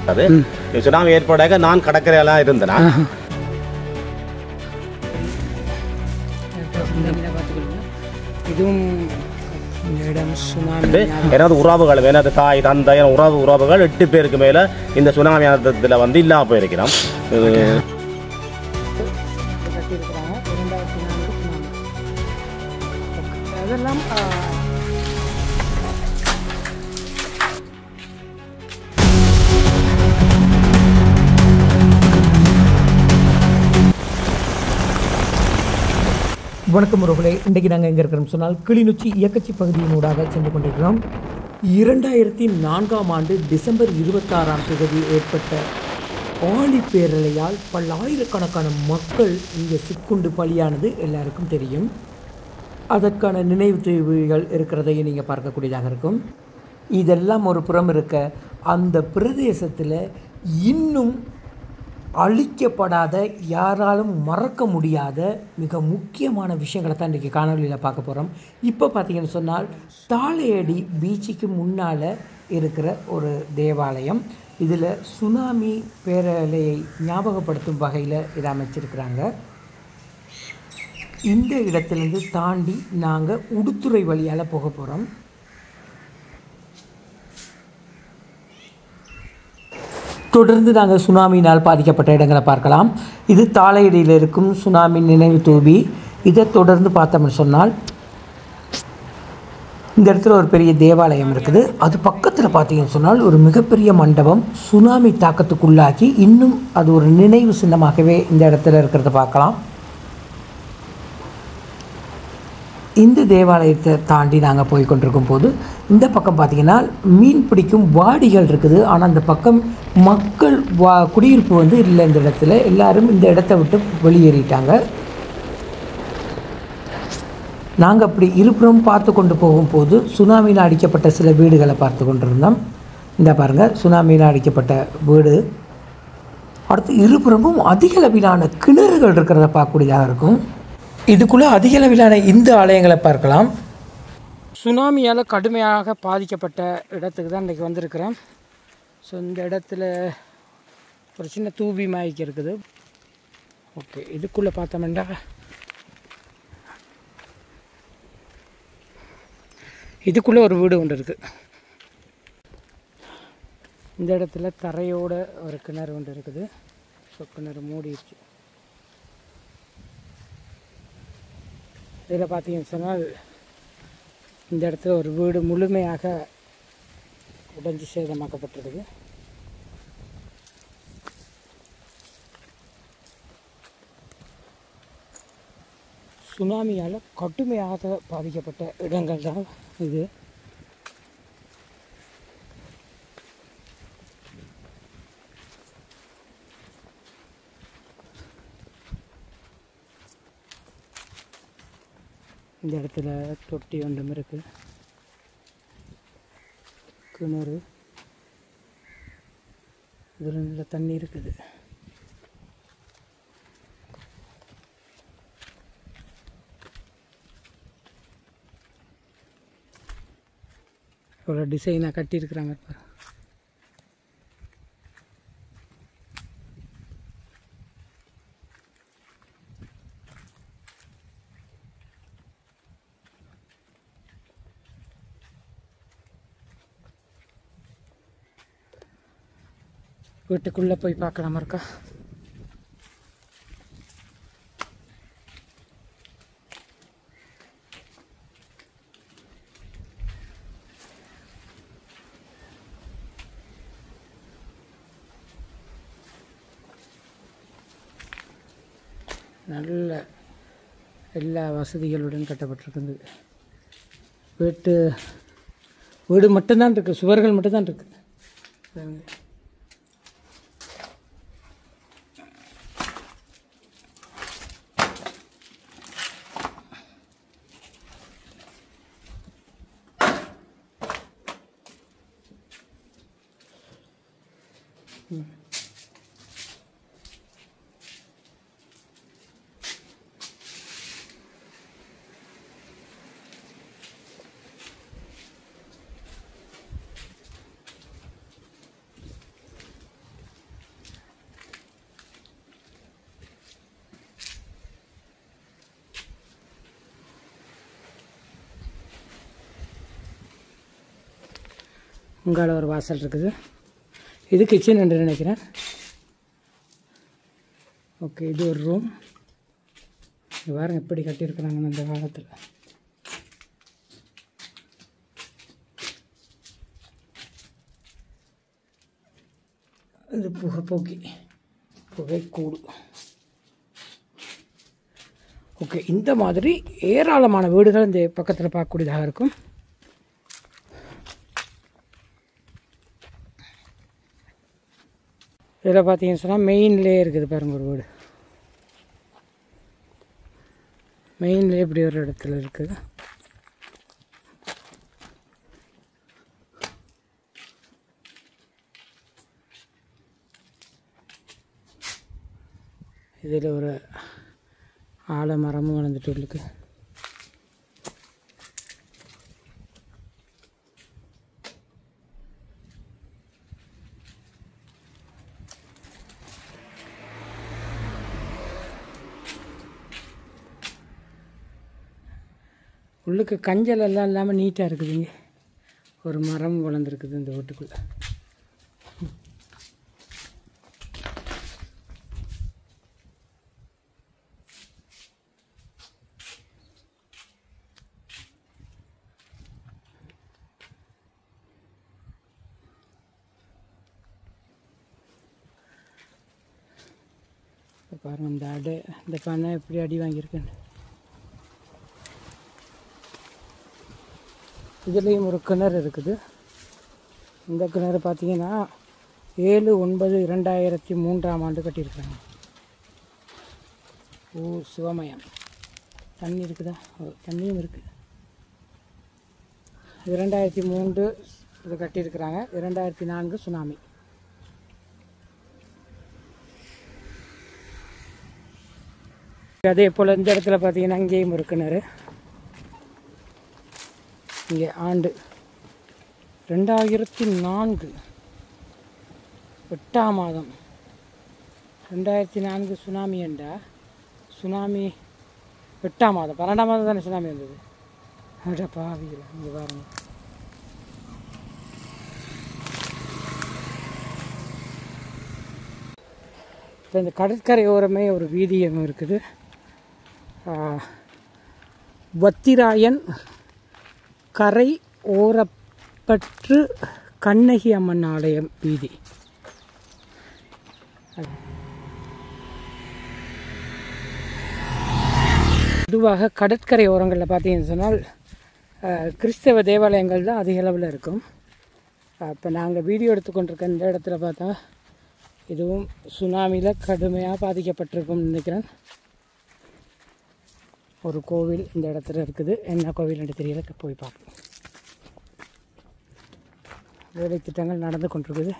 ஏற்பட்டது. சுனாமி ஏற்படாக நான் கடற்கரையெல்லாம் இருந்தேன். இதுவும் எனது உறவுகள் எனது தாய் தந்தை உறவுகள் 8 பேருக்கு மேல இந்த சுனாமி அனர்த்தத்தில் வந்து இல்லாம போயிருக்கிறோம். அதெல்லாம் வணக்கம் உறவுகளே, இன்றைக்கு நாங்கள் எங்கே இருக்கிறோம் சொன்னால் கிளிநொச்சி இயக்கச்சி பகுதியினூடாக சென்று கொண்டிருக்கிறோம். 2004ஆம் ஆண்டு டிசம்பர் 26ஆம் தேதி ஏற்பட்ட ஆழி பேரலையால் பல்லாயிரக்கணக்கான மக்கள் இங்கே சிக்குண்டு பலியானது எல்லாருக்கும் தெரியும். அதற்கான நினைவு தீவுகள் இருக்கிறதையும் நீங்கள் பார்க்கக்கூடியதாக இருக்கும். இதெல்லாம் ஒரு புறம் இருக்க, அந்த பிரதேசத்தில் இன்னும் அழிக்கப்படாத, யாராலும் மறக்க முடியாத மிக முக்கியமான விஷயங்களை தான் இன்றைக்கி காணொலியில் பார்க்க போகிறோம். இப்போ பார்த்தீங்கன்னு சொன்னால் தாளையடி பீச்சுக்கு முன்னால் இருக்கிற ஒரு தேவாலயம். இதில் சுனாமி பேரலையை ஞாபகப்படுத்தும் வகையில் இதை அமைச்சிருக்கிறாங்க. இந்த இடத்துலேருந்து தாண்டி நாங்கள் உடுத்துறை வழியால் போக போகிறோம். தொடர்ந்து நாங்கள் சுனாமினால் பாதிக்கப்பட்ட இடங்களை பார்க்கலாம். இது தாளையடியில் இருக்கும் சுனாமி நினைவு தூபி. இதை தொடர்ந்து பார்த்தோம்னு சொன்னால் இந்த இடத்துல ஒரு பெரிய தேவாலயம் இருக்குது. அது பக்கத்தில் பார்த்தீங்கன்னு சொன்னால் ஒரு மிகப்பெரிய மண்டபம் சுனாமி தாக்கத்துக்குள்ளாக்கி இன்னும் அது ஒரு நினைவு சின்னமாகவே இந்த இடத்துல இருக்கிறத பார்க்கலாம். இந்த தேவாலயத்தை தாண்டி நாங்கள் போய் கொண்டிருக்கும் போது இந்த பக்கம் பார்த்திங்கன்னா மீன் பிடிக்கும் வாடிகள் இருக்குது. ஆனால் அந்த பக்கம் மக்கள் குடியிருப்பு வந்து இல்லை. இந்த இடத்துல எல்லாரும் இந்த இடத்த விட்டு வெளியேறிட்டாங்க. நாங்கள் அப்படி இருபுறம் பார்த்து கொண்டு போகும்போது சுனாமியில் அடிக்கப்பட்ட சில வீடுகளை பார்த்து கொண்டிருந்தோம். இந்த பாருங்கள், சுனாமியில் அடிக்கப்பட்ட வீடு. அடுத்து இருபுறமும் அதிக அளவிலான கிணறுகள் இருக்கிறத பார்க்கக்கூடியதாக இருக்கும். இதுக்குள்ளே அதிக அளவிலான இந்த ஆலயங்களை பார்க்கலாம். சுனாமியால் கடுமையாக பாதிக்கப்பட்ட இடத்துக்கு தான் இன்றைக்கி வந்திருக்கிறேன். ஸோ இந்த இடத்துல ஒரு சின்ன தூபி மாய்க்கு இருக்குது. ஓகே, இதுக்குள்ளே பார்த்தோம்னா இதுக்குள்ளே ஒரு வீடு ஒன்று இருக்குது. இந்த இடத்துல தரையோட ஒரு கிணறு ஒன்று இருக்குது. ஸோ கிணறு மூடிடுச்சு. இதில் பார்த்தீங்கன்னு சொன்னால் இந்த இடத்துல ஒரு வீடு முழுமையாக உடைஞ்சி சேதமாக்கப்பட்டிருக்கு. சுனாமியால் கடுமையாக பாதிக்கப்பட்ட இடங்கள் தான் இது. இந்த இடத்துல தொட்டி ஒன்றும் இருக்குது, கிணறு, இதில் நல்ல தண்ணி இருக்குது. ஒரு டிசைனாக கட்டியிருக்கிறாங்க. வீட்டுக்குள்ளே போய் பார்க்கலாமா இருக்கா? நல்ல எல்லா வசதிகளுடன் கட்டப்பட்டிருக்குது. வீடு மட்டும்தான் இருக்குது, சுவர்கள் மட்டும்தான் இருக்குது. இங்கால ஒரு வாசல் இருக்குது. இது கிச்சன் என்று நினைக்கிறேன். ஓகே, இது ஒரு ரூம். பாருங்க எப்படி கட்டியிருக்கிறாங்கன்னு அந்த காலத்தில். இது புகைக்கூடு. ஓகே, இந்த மாதிரி ஏராளமான வீடுகள் இந்த பக்கத்தில் பார்க்கக்கூடியதாக இருக்கும். இதில் பார்த்தீங்கன்னு சொன்னால் மெயின்லேயே இருக்குது பாருங்கள் ஒரு வீடு. மெயின்லேயே இப்படி ஒரு இடத்துல இருக்குது. இதில் ஒரு ஆலமரமும் வளர்ந்துட்டு இருக்கு. உள்ளுக்கு கஞ்சல் எல்லாம் இல்லாமல் நீட்டாக இருக்குதுங்க. ஒரு மரம் வளர்ந்துருக்குது இந்த வீட்டுக்குள்ளே. பாருங்கள் இந்த பண்ணை எப்படி அடி வாங்கியிருக்கேன். இதுலேயும் ஒரு கிணறு இருக்குது. இந்த கிணறு பார்த்தீங்கன்னா 7/9/2003 கட்டியிருக்காங்க. ஓ, சிவமயம். தண்ணி இருக்குதா? தண்ணியும் இருக்குது. 2003 இது கட்டியிருக்கிறாங்க. 2004 சுனாமி. அதே போல் இந்த இடத்துல பார்த்தீங்கன்னா இங்கேயும் ஒரு கிணறு. இங்கே ஆண்டு 2004 8ஆம் மாதம் 2004 சுனாமி என்றா சுனாமி 8ஆம் மாதம் 12ஆம் மாதம் தானே சுனாமி வந்தது. அட பாவிகள், இங்கே பாருங்க. இப்போ இந்த கடற்கரை ஓரமே ஒரு வீதியம் இருக்குது. வத்திராயன் கரை ஓரப்பற்று கண்ணகி அம்மன் ஆலயம் வீதி. பொதுவாக கடற்கரை ஓரங்களில் பார்த்தீங்கன்னு சொன்னால் கிறிஸ்தவ தேவாலயங்கள் தான் அதிக அளவில் இருக்கும். இப்போ நாங்கள் வீடியோ எடுத்துக்கொண்டிருக்க இந்த இடத்துல பார்த்தா இதுவும் சுனாமியில் கடுமையாக பாதிக்கப்பட்டிருக்கும்னு நினைக்கிறேன். ஒரு கோவில் இந்த இடத்துல இருக்குது. என்ன கோவில் என்று தெரியல, போய் பார்க்கலாம். வேலை திட்டங்கள் நடந்து கொண்டிருக்குது.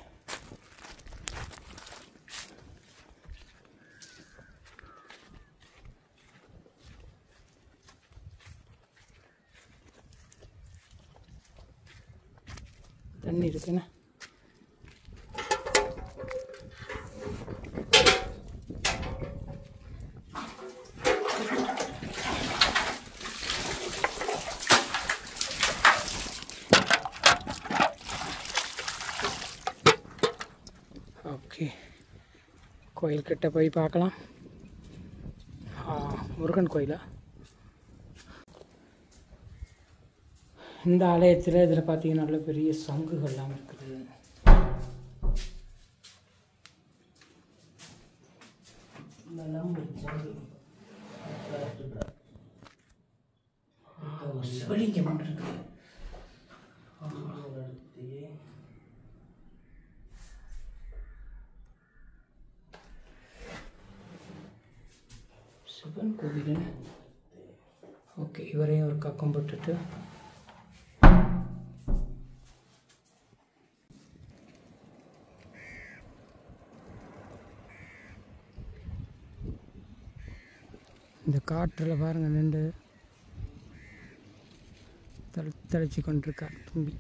தண்ணி இருக்குண்ணா. ஓகே, கோயில்கிட்ட போய் பார்க்கலாம். முருகன் கோயிலா? இந்த ஆலயத்தில் இதில் பார்த்தீங்கன்னா நல்ல பெரிய சங்குகள்லாம் இருக்குது. சிவலிங்கம் இருக்குது. சிவன் கோவில். ஓகே, இவரையும் ஒரு கக்கம் போட்டுட்டு இந்த காற்றில் பாருங்கள் நின்று தெளிச்சு கொண்டிருக்கார் தும்பி.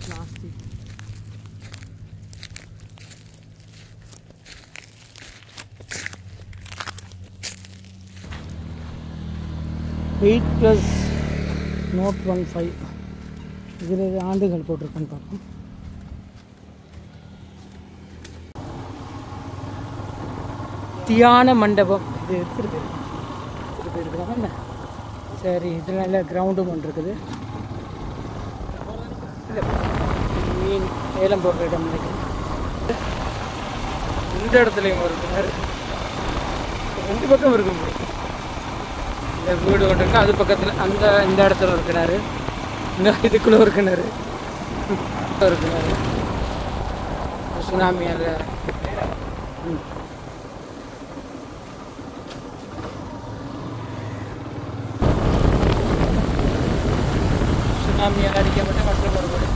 பிளாஸ்டிக் 8+Note 15 இதில் ஆண்டுகள் போட்டிருக்கேன்னு பார்ப்போம். தியான மண்டபம் இது எடுத்துருக்காங்க. சரி, இதில் நல்ல கிரவுண்டும் ஒன்று இருக்குது. மீன் ஏலம் போடுற இடம் இருக்குது. இந்த இடத்துலையும் ஒரு கிணறு 2 பக்கம் இருக்கு. இந்த வீடு ஒன்று இருக்குது, அது பக்கத்தில் இந்த இடத்துல ஒரு கிணறு, இதுக்குள்ளே ஒரு கிணறு, ஒரு கிணறு. சுனாமியால் சுனாமியால் அடிக்கப்பட்ட மற்றும் ஒரு வீடு.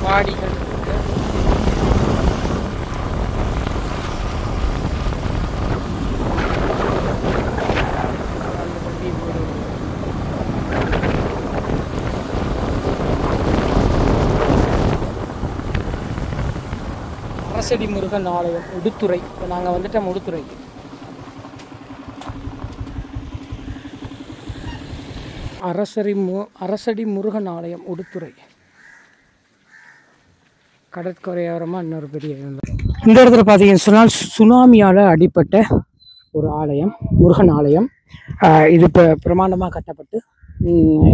மாடிகள் இருக்கு. அரசடி முருகன் ஆலயம் உடுத்துறை. இப்போ நாங்கள் வந்துட்டோம் உடுத்துறைக்கு. அரசடி முருகன் ஆலயம் உடுத்துறை. கடற்கரையோரமாக இன்னொரு பெரிய இந்த இடத்துல பார்த்தீங்கன்னு சொன்னால் சுனாமியால் அடிப்பட்ட ஒரு ஆலயம், முருகன் ஆலயம். இது இப்போ பிரமாண்டமாக கட்டப்பட்டு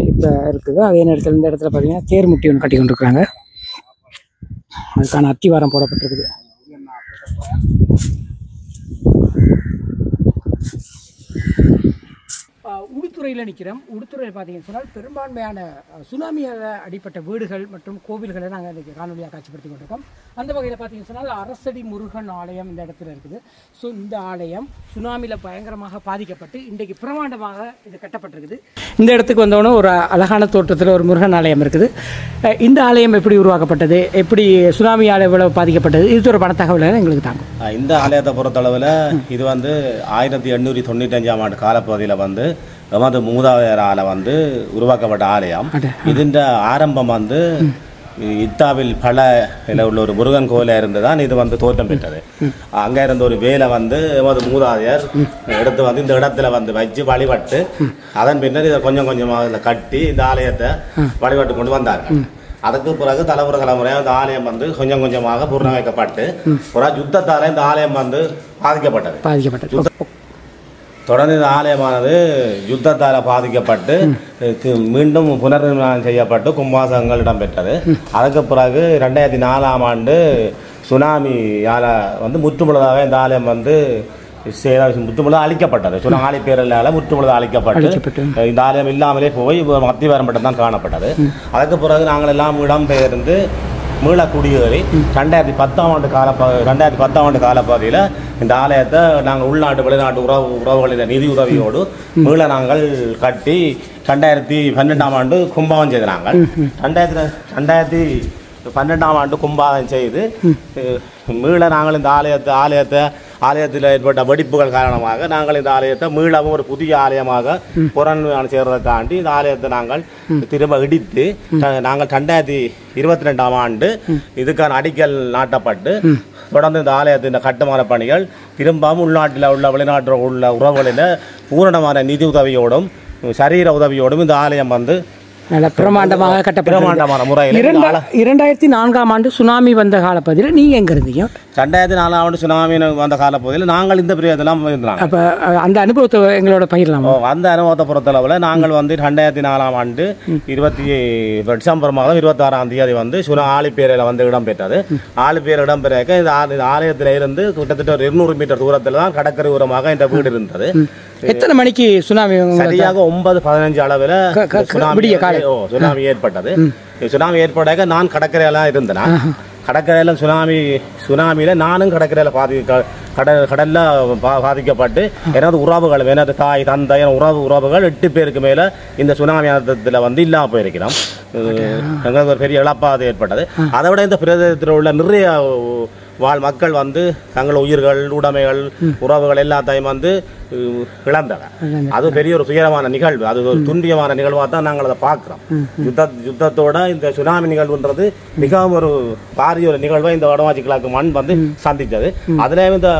இப்போ இருக்குது. அதே நேரத்தில் இந்த இடத்துல பார்த்தீங்கன்னா தேர் முட்டி ஒன்று கட்டி கொண்டிருக்கிறாங்க. அதுக்கான அத்திவாரம் போடப்பட்டிருக்குது. உடுத்துறையில் நிற்கிறோம். உடுத்துறையில் பார்த்தீங்கன்னு சொன்னால் பெரும்பான்மையான சுனாமியால் அடிப்பட்ட வீடுகள் மற்றும் கோவில்களை நாங்கள் இன்றைக்கி காணொலியாக காட்சிப்படுத்தி கொண்டிருக்கோம். அந்த வகையில் பார்த்தீங்கன்னு சொன்னால் அரசடி முருகன் ஆலயம் இந்த இடத்துல இருக்குது. ஸோ இந்த ஆலயம் சுனாமியில் பயங்கரமாக பாதிக்கப்பட்டு இன்றைக்கு பிரமாண்டமாக இது கட்டப்பட்டிருக்குது. இந்த இடத்துக்கு வந்தோடனே ஒரு அழகான தோற்றத்தில் ஒரு முருகன் ஆலயம் இருக்குது. இந்த ஆலயம் எப்படி உருவாக்கப்பட்டது, எப்படி சுனாமியால் எவ்வளவு பாதிக்கப்பட்டது, இது ஒரு பண தகவலை எங்களுக்கு தாங்க. இந்த ஆலயத்தை பொறுத்தளவில் இது வந்து 1895ஆம் ஆண்டு காலப்பகுதியில் வந்து எமது மூதாதையரால் வந்து உருவாக்கப்பட்ட ஆலயம். இதன் ஆரம்பம் வந்து இத்தாவில் பல உள்ள ஒரு முருகன் கோயிலாக இருந்து தான் இது வந்து தோற்றம் பெற்றது. அங்கே இருந்த ஒரு வேலை வந்து எமது மூதாதையர் எடுத்து வந்து இந்த இடத்துல வந்து வச்சு வழிபட்டு அதன் பின்னர் இதை கொஞ்சம் கொஞ்சமாக கட்டி இந்த ஆலயத்தை வழிபட்டு கொண்டு வந்தார்கள். அதுக்கு பிறகு தலைமுறையாக இந்த ஆலயம் வந்து கொஞ்சம் கொஞ்சமாக புனரமைக்கப்பட்டு யுத்தத்தால் இந்த ஆலயம் வந்து பாதிக்கப்பட்டது. தொடர்ந்து இந்த ஆலயமானது யுத்தத்தால் பாதிக்கப்பட்டு மீண்டும் புனர்நிர்மாணம் செய்யப்பட்டு கும்பாசங்கள் இடம்பெற்றது. அதுக்கு பிறகு 2004ஆம் ஆண்டு சுனாமியால் வந்து முற்றுமுழுதாக இந்த ஆலயம் வந்து முற்றுமுழுதாக அழிக்கப்பட்டது. சுனாமி பேரலால் முற்றுமுழுதாக அழிக்கப்பட்டு இந்த ஆலயம் இல்லாமலே போய் அத்திவாரம் மட்டும் தான் காணப்பட்டது. அதுக்கு பிறகு நாங்கள் எல்லாம் இடம்பெயர்ந்து மீள குடியேறி 2010ஆம் ஆண்டு காலப்பகுதியில் இந்த ஆலயத்தை நாங்கள் உள்நாட்டு வெளிநாட்டு உறவுகளின் நிதி உதவியோடு மீள நாங்கள் கட்டி 2012ஆம் ஆண்டு கும்பாவம் செய்து நாங்கள் 2012ஆம் ஆண்டு கும்பாவம் செய்து மீள நாங்கள் இந்த ஆலயத்தில் ஏற்பட்ட வெடிப்புகள் காரணமாக நாங்கள் இந்த ஆலயத்தை மீளவும் ஒரு புதிய ஆலயமாக புறநிர்மாணம் செய்வதற்காண்டி இந்த ஆலயத்தை நாங்கள் திரும்ப இடித்து நாங்கள் 2022ஆம் ஆண்டு இதுக்கான அடிக்கல் நாட்டப்பட்டு தொடர்ந்து இந்த ஆலயத்தின் கட்டுமான பணிகள் திரும்பவும் உள்நாட்டில் உள்ள வெளிநாட்டில் உள்ள உறவுகளில் பூரணமான நிதி உதவியோடும் சரீர உதவியோடும் இந்த ஆலயம் வந்து பிரமாண்டமாக கட்டப்பட்ட முறையில் 2004ஆம் ஆண்டு சுனாமி வந்த காலப்பகுதியில் நீங்கள் எங்கே இருந்தீங்க? 2004ஆம் ஆண்டு சுனாமி வந்த காலப்பகுதியில் நாங்கள் இந்த பிரியதெல்லாம் இருந்தாங்க. அப்போ அந்த அனுபவத்தை எங்களோட பகிரலாமா? அந்த அனுபவத்தை பொறுத்தளவில் நாங்கள் வந்து 2004ஆம் ஆண்டு டிசம்பர் மாதம் 26ஆம் தேதி வந்து ஆழிப்பேரையில் வந்து இடம்பெற்றது. ஆழிப்பேர் இடம்பெறாக்க இந்த ஆலயத்தில் இருந்து கிட்டத்தட்ட ஒரு 200 மீட்டர் தூரத்தில் தான் கடற்கரை ஓரமாக இந்த வீடு இருந்தது. எத்தனை மணிக்கு சுனாமி? சரியாக 9:15 அளவில் சுனாமி ஏற்பட்டது. சுனாமி ஏற்பட்டாக்க நான் கடற்கரையெல்லாம் இருந்தேன். கடற்கரையில் சுனாமியில் நானும் கடற்கரையில் கடலில் பாதிக்கப்பட்டு எனது உறவுகள், எனது தாய் தந்தை உறவுகள் 8 பேருக்கு மேலே இந்த சுனாமி அனர்த்தத்தில் வந்து இல்லாமல் போயிருக்கிறோம். எங்களுக்கு ஒரு பெரிய இழப்பாக ஏற்பட்டது. அதை விட இந்த பிரதேசத்தில் உள்ள நிறைய மக்கள் வந்து தங்கள் உயிர்கள், உடைமைகள், உறவுகள் எல்லாத்தையும் வந்து இழந்தன. அது பெரிய ஒரு துயரமான நிகழ்வு. அது ஒரு துன்பியமான நிகழ்வாக தான் நாங்கள் அதை பார்க்குறோம். யுத்தத்தோட இந்த சுனாமி நிகழ்வுன்றது மிகவும் ஒரு பாரிய ஒரு நிகழ்வை இந்த வடமாச்சி கிழக்கு மண் வந்து சந்தித்தது. அதுலேயும் இந்த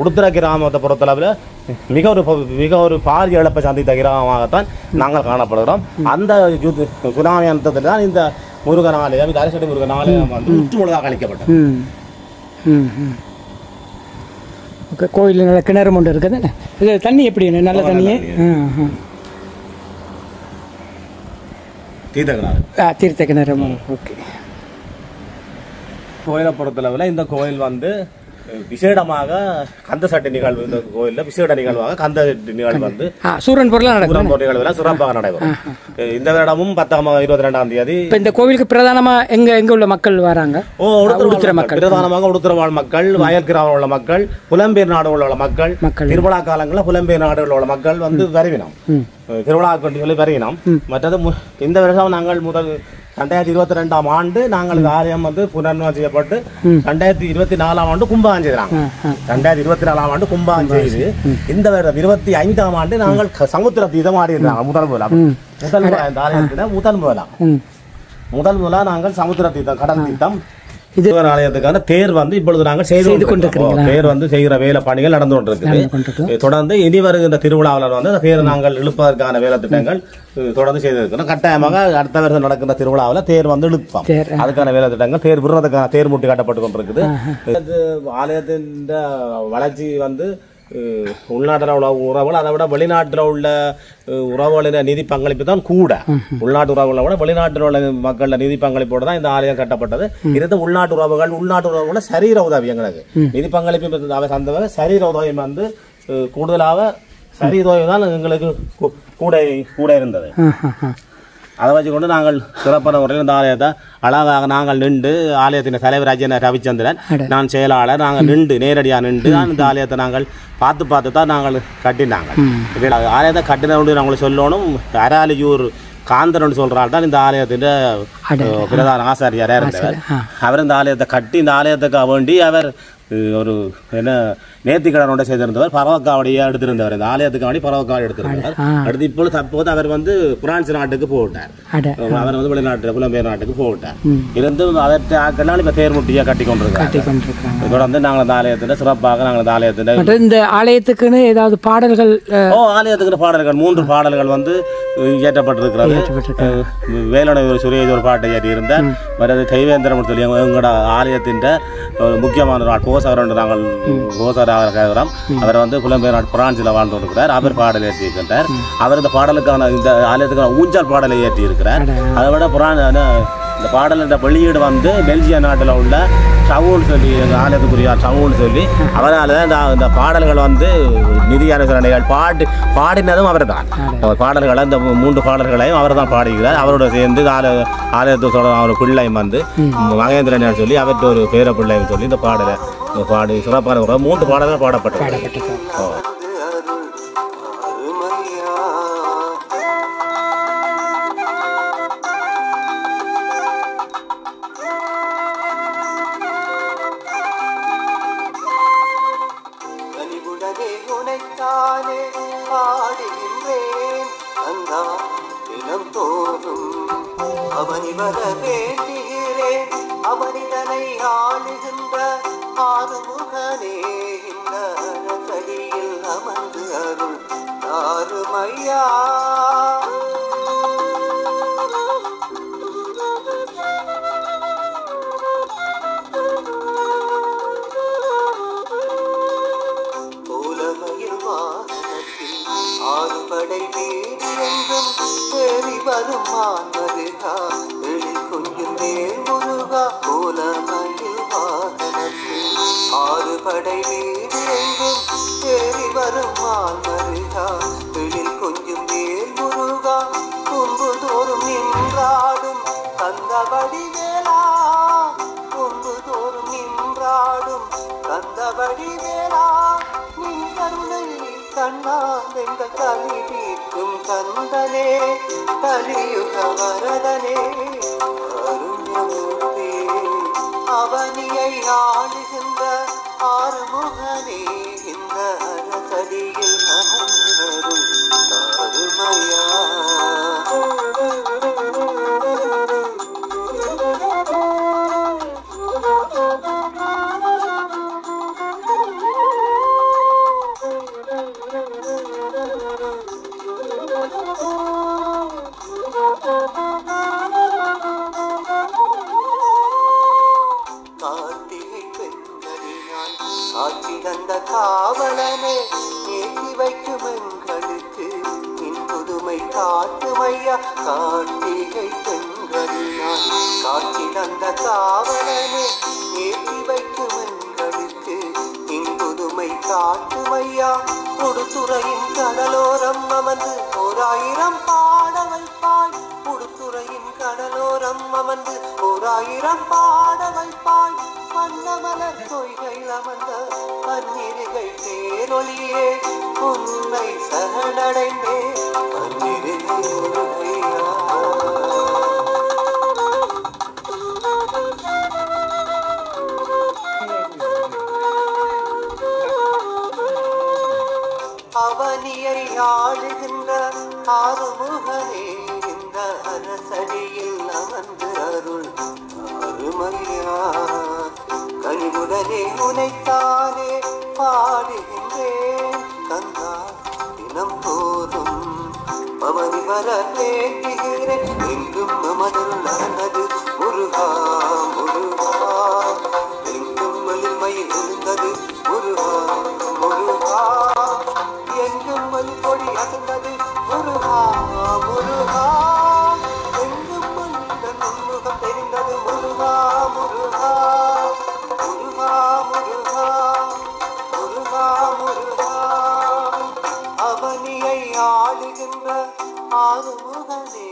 உடுத்துறை கிராமத்தை பொறுத்தளவில் மிக ஒரு பாரிய இழப்பை சந்தித்த கிராமமாகத்தான் நாங்கள் காணப்படுகிறோம். அந்த சுனாமி அந்தத்தில் தான் இந்த முருகன் ஆலயம், இந்த அரசடி முருகன் ஆலயம் வந்து முற்றுமுழுதாக அழிக்கப்பட்டது. ஓகே, கோயில் நல்ல கிணறு ஒன்று இருக்குது. இது தண்ணி எப்படி நல்ல தண்ணியே? தீர்த்த கிணறு. ஓகே. கோயிலை பொறுத்தளவில் இந்த கோயில் வந்து விசேடமாக கந்த சட்டி நிகழ்வு, இந்த கோயிலில் விசேட நிகழ்வாக கந்த நிகழ்வு வந்து சூரன் பொருளாக நிகழ்வு சிறப்பாக நடைபெறும். இந்த வருடமும் 22ஆம் தேதி இந்த கோவிலுக்கு பிரதானமாக எங்க உள்ள மக்கள் வராங்க. உடுத்துறை மக்கள் பிரதானமாக உடுத்துறை வாழ் மக்கள், வயல் கிராமம் உள்ள மக்கள், புலம்பெயர் நாடுகள் உள்ள மக்கள், திருவிழா காலங்களில் புலம்பெயர் நாடுகள் உள்ள மக்கள் வந்து வருவினோம், திருவிழா கொண்டிகளை வருவினோம். மற்றது இந்த வருஷம் நாங்கள் 2022ஆம் ஆண்டு நாங்கள் ஆலயம் வந்து புனர்நிர்மாணம் செய்யப்பட்டு 2024ஆம் ஆண்டு கும்பாகம் செய்தாங்க. 2024ஆம் ஆண்டு கும்பாகம் செய்து இந்த வருடம் 25ஆம் ஆண்டு நாங்கள் சமுத்திர தீதம் ஆடி இருந்தாங்க. முதல் முதலா நாங்கள் சமுத்திர தீர்த்தம், கடல் தீர்த்தம் இது ஆலயத்துக்கான தேர் வந்து இப்பொழுது நாங்கள் செய்து கொண்டிருக்கிறோம். தேர் வந்து செய்கிற வேலை பணிகள் நடந்து கொண்டிருக்கிறது. தொடர்ந்து இனி வருகின்ற திருவிழாவில் வந்து தேர் நாங்கள் இழுப்பதற்கான வேலை திட்டங்கள் தொடர்ந்து செய்திருக்கிறோம். கட்டாயமாக அடுத்த வருஷம் நடக்கின்ற திருவிழாவில் தேர் வந்து இழுப்போம். அதுக்கான வேலை திட்டங்கள், தேர் விடுறதுக்கான தேர் மூட்டி காட்டப்பட்டு கொண்டிருக்குது. ஆலயத்தின் வளர்ச்சி வந்து உள்நாட்டில் உள்ள உறவுகள் அதை விட வெளிநாட்டில் உள்ள உறவுகளின் நிதி பங்களிப்பு தான் கூட. உள்நாட்டு உறவுகளை விட வெளிநாட்டில் உள்ள மக்களோட நிதி பங்களிப்போடு தான் இந்த ஆலயம் கட்டப்பட்டது. இது உள்நாட்டு உறவுகளோட சரீர உதவி எங்களுக்கு நிதி பங்களிப்பு அந்த சரீர உதவி வந்து கூடுதலாக சரீர உதவி தான் எங்களுக்கு கூட இருந்தது. அதை வச்சுக்கொண்டு நாங்கள் சிறப்பான முறையில் இந்த ஆலயத்தை அழகாக நாங்கள் நின்று, ஆலயத்தின் தலைவர் அஜயன ரவிச்சந்திரன், நான் செயலாளர், நாங்கள் நேரடியாக நின்று தான் இந்த ஆலயத்தை நாங்கள் பார்த்து தான் நாங்கள் கட்டினாங்க. ஆலயத்தை கட்டினோடு நாங்கள் சொல்லணும். அராலியூர் காந்தரன் சொல்றாள் தான் இந்த ஆலயத்தின் பிரதான ஆசாரியாராக இருந்தவர். அவர் இந்த ஆலயத்தை கட்டி இந்த ஆலயத்துக்கு வேண்டி அவர் ஒரு என்ன நேர்த்திக்கடனோட செய்திருந்தவர், பறவக்காவடியை எடுத்திருந்தவர். இந்த ஆலயத்துக்கு வேண்டி பறவக்காவடி எடுத்திருந்தார். அடுத்து இப்பொழுது தற்போது அவர் வந்து பிரான்ஸ் நாட்டுக்கு போட்டார். அவர் வந்து வெளிநாட்டு புலம்பெயர் நாட்டுக்கு போட்டார். இருந்து அதற்கு ஆக்கெல்லாம் இப்ப தேர்முட்டியா கட்டி கொண்டிருக்காங்க. தொடர்ந்து நாங்கள் இந்த ஆலயத்தின் சிறப்பாக நாங்கள் இந்த ஆலயத்தின் இந்த ஆலயத்துக்குன்னு ஏதாவது பாடல்கள் ஆலயத்துக்கு பாடல்கள் 3 பாடல்கள் வந்து இயற்றப்பட்டிருக்கிறது. வேலனை சுரேஷ் ஒரு பாட்டை இயற்றி இருந்தார். மற்றது தெய்வேந்திரம் சொல்லி எங்களோட ஆலயத்தின் முக்கியமான ஒரு கோசார் நாங்கள் கோசாராக அவர் வந்து புலம்பெயர் நாட்டு பிரான்சில் வாழ்ந்து கொண்டிருக்கிறார். அவர் பாடல் இயற்றி இருக்கின்றார். அவர் இந்த பாடலுக்கான இந்த ஆலயத்துக்கான ஊஞ்சல் பாடலை இயற்றி இருக்கிறார். அதை விட இந்த பாடலின் வெளியீடு வந்து பெல்ஜியம் நாட்டில் உள்ள சவுல் சொல்லி, எங்கள் ஆலயத்துக்குரிய சவுல் சொல்லி, அவரால் இந்த பாடல்கள் வந்து நிதி அனுசரணைகள் பாடினதும் அவர் தான். பாடல்களை இந்த 3 பாடல்களையும் அவர் தான் பாடுகிறார். அவரோட சேர்ந்து ஆலயத்தோட அவர் பிள்ளையும் வந்து மகேந்திரன் சொல்லி அவர்கிட்ட ஒரு பேர பிள்ளையும் சொல்லி இந்த பாடலை பாடி சிறப்பான 3 பாடல்கள் பாடப்பட்டது. அவனிதனை ஆளுகின்ற ஆறுமுகனே இந்த அரசடியில் அமர்ந்து அருள் தாருமையா. கோலமயில் வாகனத்தில் 6 படை வீடு என்றும் தேறி வரும் மான்மருகா எழில் கொஞ்சம் மேல் முருகா. கோலமயில் வாகனத்தில் 6 படை வீடு என்றும் தேறி வரும் மான்மருகா எழில் கொஞ்சம் மேல் முருகா. கும்பு தோறும் நின்றாடும் கந்தபடி வேளா, கும்பு தோறும் நின்றாடும் கந்தபடி வேளா. நின் கருணை கண்ணால் எங்கள் கலி தீர்க்கும் கந்தனே, கலியுக வரதனே, அருண்யமூர்த்தி அவனியை ஆளுகின்ற ஆறுமுகனே இந்த அரசடியில் அமர்ந்தருள் தாருமையா. காட்சி தந்த காவலனே ஏற்றி வைக்கும் எங்களுக்கு நின் புதுமை காட்டுமையா கார்த்திகை பெண்களினால் காட்சி தந்த காவலனே ஏற்றி வைக்கும் எங்களுக்கு நின் புதுமை காட்டுமையா உடுத்துறையின் கடலோரம் அமர்ந்து 1000 பாட வைப்பாய் உடுத்துறையின் கடலோரம் அமர்ந்து 1000 பாட வைப்பாய் மன்னமலர் பொய்கை அமர்ந்த பன்னிருகை தேரொளியே உன்னை சரணடைந்தே பன்னிருகை முருகையா அவனியை ஆளுகின்ற ஆறுமுகனே இந்த அரசடியில் அமர்ந்து அருள் அருமையா கனிவுடனே உனைத்தானே பாடுகின்றேன் கந்தா தினம் போதும் பவனி வர வேண்டுகிறேன் எங்கும் மமதில் நடந்தது முருகா முருகா எங்கும் மலிமையில் இருந்தது முருகா முருகா எங்கும் மலி கொடி அசந்தது முருகா முருகா எங்கும் மலிந்த நுண்முகம் தெரிந்தது முருகா முருகா முருகா முருகா முருகா முருகா அவனியை ஆளுகின்ற ஆறுமுகனே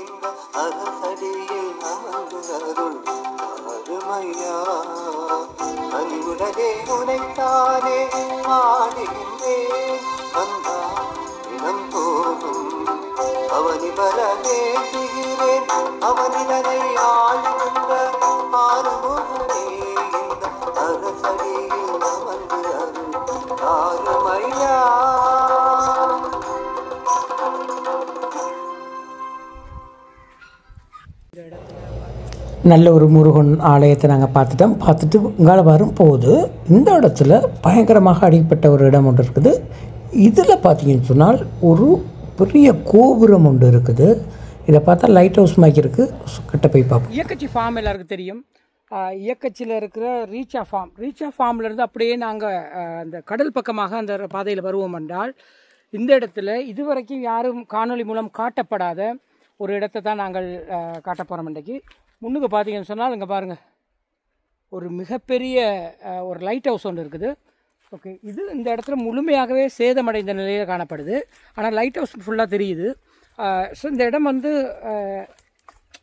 இந்த அரசடியில் அமர்ந்து அருள் அருமையா அன்புடனே உனைத்தானே ஆடுகின்றேன் வந்தா தினம் போகும் அவனி வர வேண்டுகிறேன் அவனிதனை ஆளுகின்ற ஆறுமுகனே இந்த அரசடியில் அமர்ந்து அருள் ஆறுமையா நல்ல ஒரு முருகன் ஆலயத்தை நாங்கள் பார்த்துட்டு இங்கால வரும் போது இந்த இடத்துல பயங்கரமாக அடிப்பட்ட ஒரு இடம் ஒன்று இருக்குது. இதில் பார்த்தீங்கன்னு சொன்னால் ஒரு பெரிய கோபுரம் ஒன்று இருக்குது. இதை பார்த்தா லைட் ஹவுஸ் மாதிரி இருக்குது. கிட்ட போய் பார்ப்போம். இயக்கச்சி ஃபார்ம் எல்லாருக்கும் தெரியும். இயக்கச்சியில் இருக்கிற ரீச்சா ஃபார்ம்லேருந்து அப்படியே நாங்கள் அந்த கடல் பக்கமாக அந்த பாதையில் வருவோம் என்றால் இந்த இடத்துல இதுவரைக்கும் யாரும் காணொளி மூலம் காட்டப்படாத ஒரு இடத்தை தான் நாங்கள் காட்ட போகிறோம். இன்றைக்கு முன்னுக்கு பார்த்தீங்கன்னு சொன்னால் இங்கே பாருங்கள் ஒரு மிகப்பெரிய ஒரு லைட் ஹவுஸ் ஒன்று இருக்குது. ஓகே, இது இந்த இடத்துல முழுமையாகவே சேதமடைந்த நிலையில் காணப்படுது. ஆனால் லைட் ஹவுஸ் ஃபுல்லாக தெரியுது. ஸோ இந்த இடம் வந்து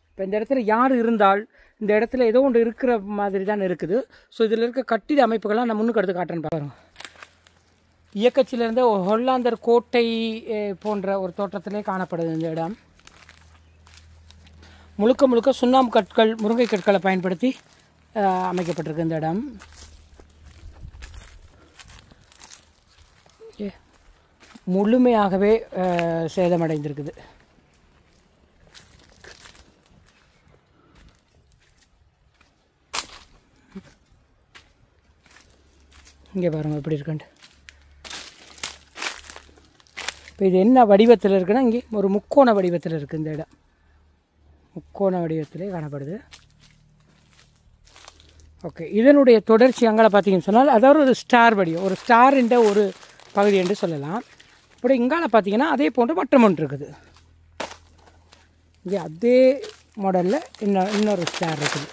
இப்போ இந்த இடத்துல யார் இருந்தால் இந்த இடத்துல ஏதோ ஒன்று இருக்கிற மாதிரி தான் இருக்குது. ஸோ இதில் இருக்க கட்டிட அமைப்புகள்லாம் நான் முன்னுக்கு எடுத்து காட்டுறேன்னு பாருங்க. இயக்கச்சிலிருந்து ஹொல்லாந்தர் கோட்டை போன்ற ஒரு தோற்றத்திலே காணப்படுது இந்த இடம். முழுக்க முழுக்க சுண்ணாம்பு கற்கள் முருங்கை கற்களை பயன்படுத்தி அமைக்கப்பட்டிருக்கு இந்த இடம். முழுமையாகவே சேதமடைந்திருக்குது. இங்கே பாருங்கள் எப்படி இருக்குன்ட்டு. இப்போ இது என்ன வடிவத்தில் இருக்குன்னா இங்கே ஒரு முக்கோண வடிவத்தில் இருக்குது இந்த இடம். முக்கோண வடிவத்திலே காணப்படுது. ஓகே, இதனுடைய தொடர்ச்சி அங்கே பார்த்தீங்கன்னு சொன்னால் அதாவது ஒரு ஸ்டார் வடிவம், ஒரு ஸ்டாரின்ற ஒரு பகுதி என்று சொல்லலாம். இப்படி இங்கால பார்த்தீங்கன்னா அதே போன்று மற்ற ஒன்று இருக்குது. இங்கே அதே மாடலில் இன்னொரு ஸ்டார் இருக்குது.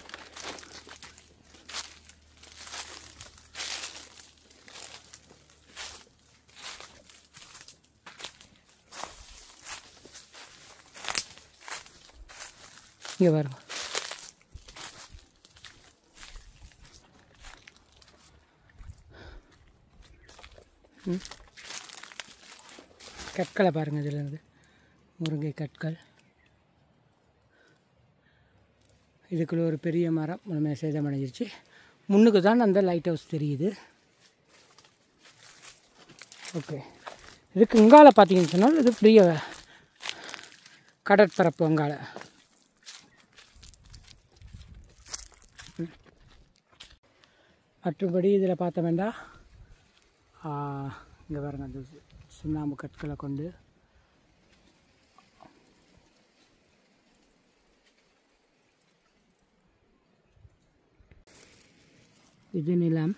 இங்கே பாருங்க, கற்களை பாருங்கள். இதில் இருந்து முருங்கை கற்கள். இதுக்குள்ளே ஒரு பெரிய மரம் முழுமையாக சேதமடைஞ்சிருச்சு. முன்னுக்கு தான் அந்த லைட் ஹவுஸ் தெரியுது. ஓகே, இதுக்கு இங்கால பார்த்தீங்கன்னு சொன்னால் இது பெரிய கடற்பரப்பு. அங்கால மற்றபடி இதில் பார்த்த வேண்டாம். இங்கே பாருங்கள், அந்த சுண்ணாம்பு கற்களை கொண்டு இது நிலம்.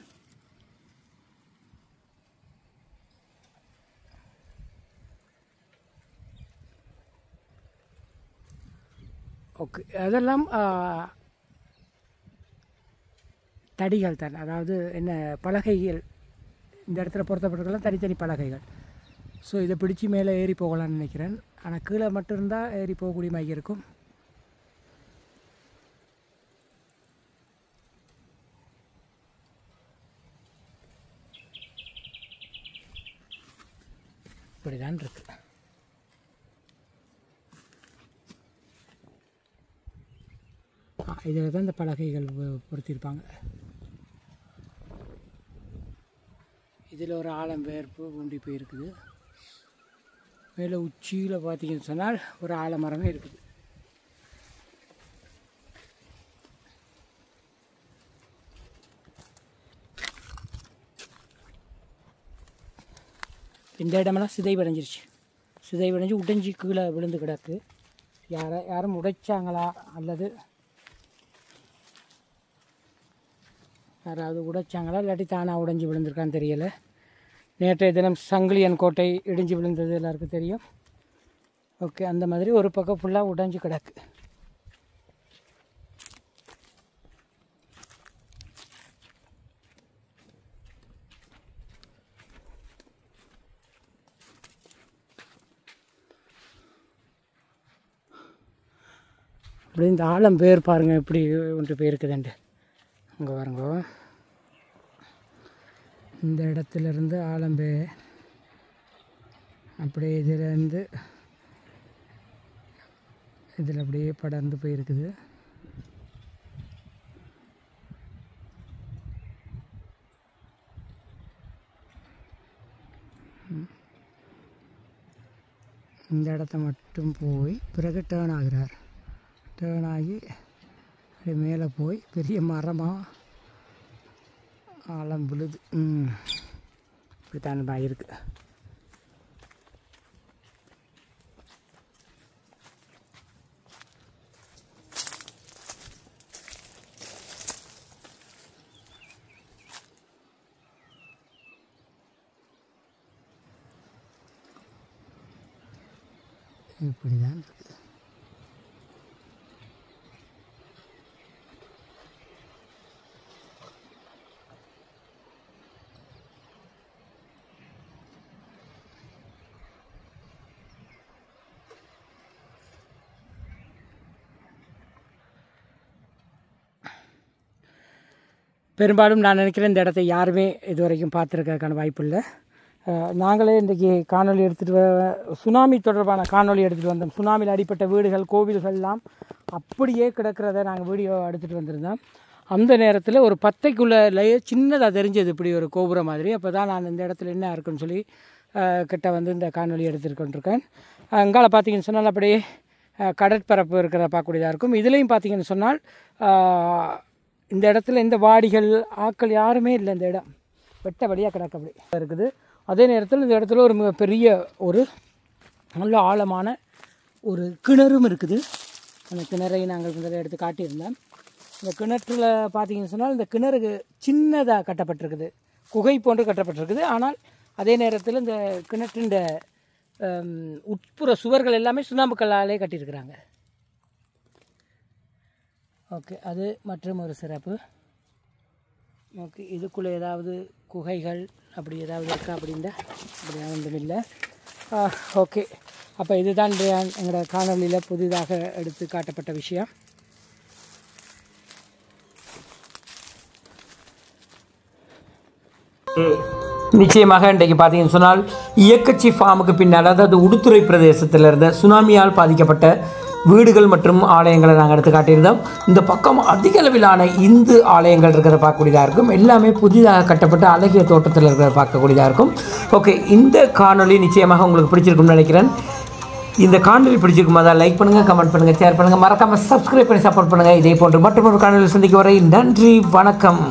ஓகே, அதெல்லாம் தடிகள் தான், அதாவது என்ன பலகைகள் இந்த இடத்துல பொருத்தப்பட்டிருக்கலாம், தனித்தனி பலகைகள். ஸோ இதை பிடிச்சி மேலே ஏறி போகலான்னு நினைக்கிறேன். ஆனால் கீழே மட்டும் இருந்தால் ஏறி போகக்கூடிய மாதிரி இருக்கும். இப்படி தான் இருக்கு. இதில் தான் இந்த பலகைகள் பொருத்தியிருப்பாங்க. இதில் ஒரு ஆலம்பேர்ப்பு ஊண்டி போயிருக்குது. மேலே உச்சியில் பார்த்தீங்கன்னு சொன்னால் ஒரு ஆலமரமே இருக்குது. இந்த இடமெல்லாம் சிதைவடைஞ்சு உடைஞ்சி கீழே விழுந்து கிடக்கு. யாரும் உடைச்சாங்களா அல்லது யாராவது உடைச்சாங்களா இல்லாட்டி தானாக உடைஞ்சி விழுந்திருக்கான்னு தெரியலை. நேற்றைய தினம் சங்கிலியன் கோட்டை இடிஞ்சு விழுந்தது எல்லாருக்கும் தெரியும். ஓகே, அந்த மாதிரி ஒரு பக்கம் ஃபுல்லாக உடைஞ்சு கிடக்கு. அப்படி இந்த ஆழம் பேர் பாருங்கள் எப்படி ஒன்று போயிருக்குதுண்டு. அங்கே பாருங்க, இந்த இடத்துலேருந்து ஆலம்பே அப்படியே இதிலேருந்து இதில் அப்படியே படர்ந்து போயிருக்குது. இந்த இடத்த மட்டும் போய் பிறகு டேர்ன் ஆகிறார். டேர்ன் ஆகி அப்படியே மேலே போய் பெரிய மரமாக ஆழம் விழுது. இப்படித்தான் இருக்கு. இப்படிதான் இருக்குது. பெரும்பாலும் நான் நினைக்கிறேன் இந்த இடத்த யாருமே இது வரைக்கும் பார்த்துருக்கிறதுக்கான வாய்ப்பு இல்லை. நாங்களே இன்றைக்கி காணொலி எடுத்துகிட்டு சுனாமி தொடர்பான காணொலி எடுத்துகிட்டு வந்தோம். சுனாமியில் அடிப்பட்ட வீடுகள் கோவில்கள்லாம் அப்படியே கிடக்கிறத நாங்கள் வீடியோ எடுத்துகிட்டு வந்திருந்தோம். அந்த நேரத்தில் ஒரு 10க்குள்ளே சின்னதாக தெரிஞ்சது இப்படி ஒரு கோபுரம் மாதிரி. அப்போ தான் நான் இந்த இடத்துல என்ன இருக்குன்னு சொல்லி கிட்ட வந்து இந்த காணொலி எடுத்துகிட்டு கொண்டிருக்கேன். அங்கால பார்த்தீங்கன்னு சொன்னால் அப்படியே கடற்பரப்பு இருக்கிறத பார்க்கக்கூடியதாக இருக்கும். இதுலேயும் பார்த்தீங்கன்னு சொன்னால் இந்த இடத்துல இந்த வாடிகள் ஆட்கள் யாருமே இல்லை. இந்த இடம் வெட்ட வழியாக கிடக்க அப்படி இருக்குது. அதே நேரத்தில் இந்த இடத்துல ஒரு மிகப்பெரிய ஒரு நல்ல ஆழமான ஒரு கிணறும் இருக்குது. அந்த கிணறை நாங்கள் முதல்ல எடுத்து காட்டியிருந்தோம். இந்த கிணற்றில் பார்த்தீங்கன்னு சொன்னால் இந்த கிணறு சின்னதாக கட்டப்பட்டிருக்குது, குகை போன்று கட்டப்பட்டிருக்குது. ஆனால் அதே நேரத்தில் இந்த கிணற்றின் உட்புற சுவர்கள் எல்லாமே சுண்ணாம்பு கல்லாலே கட்டியிருக்கிறாங்க. ஓகே, அது மற்றும் ஒரு சிறப்பு. ஓகே, இதுக்குள்ளே ஏதாவது குகைகள் அப்படி ஏதாவது இருக்கா அப்படின்னா அப்படியா ஒன்றும் இல்லை. ஓகே, அப்போ இதுதான் எங்களோட காணொலியில் புதிதாக எடுத்து காட்டப்பட்ட விஷயம். நிச்சயமாக இன்றைக்கு பார்த்தீங்கன்னு சொன்னால் இயக்கச்சி ஃபார்முக்கு பின்னால், அதாவது உடுத்துறை பிரதேசத்தில் இருந்த சுனாமியால் பாதிக்கப்பட்ட வீடுகள் மற்றும் ஆலயங்களை நாங்கள் எடுத்து காட்டியிருந்தோம். இந்த பக்கம் அதிக அளவிலான இந்து ஆலயங்கள் இருக்கிறத பார்க்கக்கூடியதாக இருக்கும். எல்லாமே புதிதாக கட்டப்பட்ட அழகிய தோட்டத்தில் இருக்கிறத பார்க்கக்கூடியதாக இருக்கும். ஓகே, இந்த காணொலி நிச்சயமாக உங்களுக்கு பிடிச்சிருக்கும்னு நினைக்கிறேன். இந்த காணொலி பிடிச்சிருக்கும் அதான் லைக் பண்ணுங்கள், கமெண்ட் பண்ணுங்கள், ஷேர் பண்ணுங்கள், மறக்காமல் சப்ஸ்கிரைப் பண்ணி சப்போர்ட் பண்ணுங்கள். இதே போன்று மற்றொரு காணொலி சந்திக்க வரை நன்றி, வணக்கம்.